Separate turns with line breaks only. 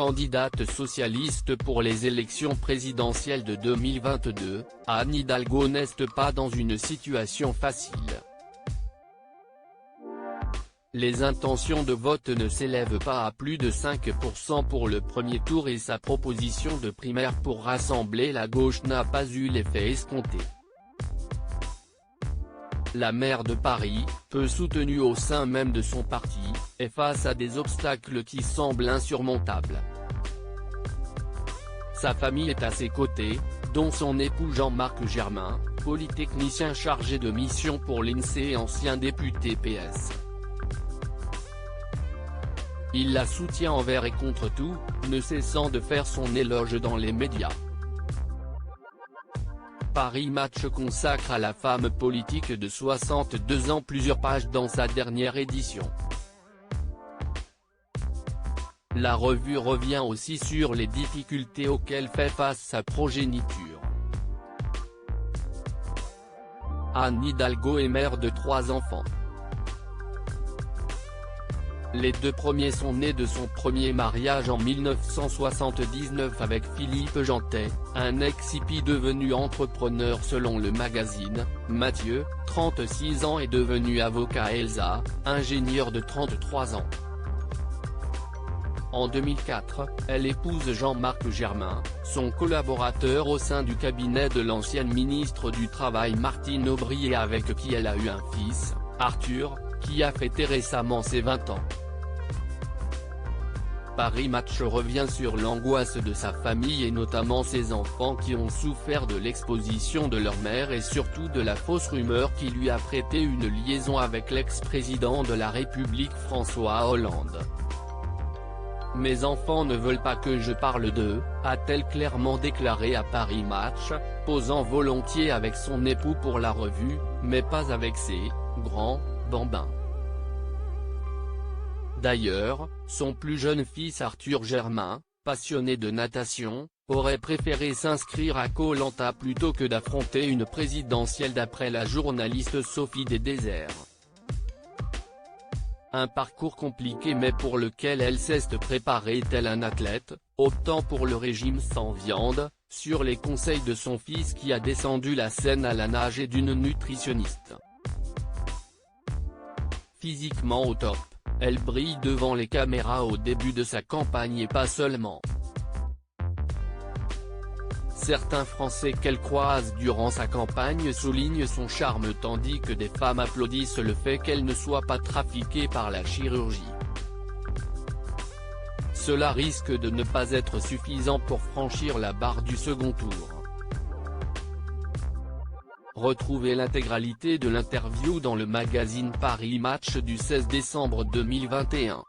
candidate socialiste pour les élections présidentielles de 2022, Anne Hidalgo n'est pas dans une situation facile. Les intentions de vote ne s'élèvent pas à plus de 5% pour le premier tour et sa proposition de primaire pour rassembler la gauche n'a pas eu l'effet escompté. La maire de Paris, peu soutenue au sein même de son parti, est face à des obstacles qui semblent insurmontables. Sa famille est à ses côtés, dont son époux Jean-Marc Germain, polytechnicien chargé de mission pour l'INSEE et ancien député PS. Il la soutient envers et contre tout, ne cessant de faire son éloge dans les médias. Paris Match consacre à la femme politique de 62 ans plusieurs pages dans sa dernière édition. La revue revient aussi sur les difficultés auxquelles fait face sa progéniture. Anne Hidalgo est mère de 3 enfants. Les 2 premiers sont nés de son premier mariage en 1979 avec Philippe Jeantet, un ex-hippie devenu entrepreneur selon le magazine. Mathieu, 36 ans est devenu avocat et Elsa, ingénieure de 33 ans. En 2004, elle épouse Jean-Marc Germain, son collaborateur au sein du cabinet de l'ancienne ministre du Travail Martine Aubry et avec qui elle a eu un fils, Arthur, qui a fêté récemment ses 20 ans. Paris Match revient sur l'angoisse de sa famille et notamment ses enfants qui ont souffert de l'exposition de leur mère et surtout de la fausse rumeur qui lui a prêté une liaison avec l'ex-président de la République François Hollande. « Mes enfants ne veulent pas que je parle d'eux », a-t-elle clairement déclaré à Paris Match, posant volontiers avec son époux pour la revue, mais pas avec ses « grands bambins ». D'ailleurs, son plus jeune fils Arthur Germain, passionné de natation, aurait préféré s'inscrire à Koh Lanta plutôt que d'affronter une présidentielle d'après la journaliste Sophie des Déserts. Un parcours compliqué mais pour lequel elle s'est préparée tel un athlète, optant pour le régime sans viande, sur les conseils de son fils qui a descendu la Seine à la nage et d'une nutritionniste. Physiquement au top, elle brille devant les caméras au début de sa campagne et pas seulement. Certains Français qu'elle croise durant sa campagne soulignent son charme tandis que des femmes applaudissent le fait qu'elle ne soit pas trafiquée par la chirurgie. Cela risque de ne pas être suffisant pour franchir la barre du second tour. Retrouvez l'intégralité de l'interview dans le magazine Paris Match du 16 décembre 2021.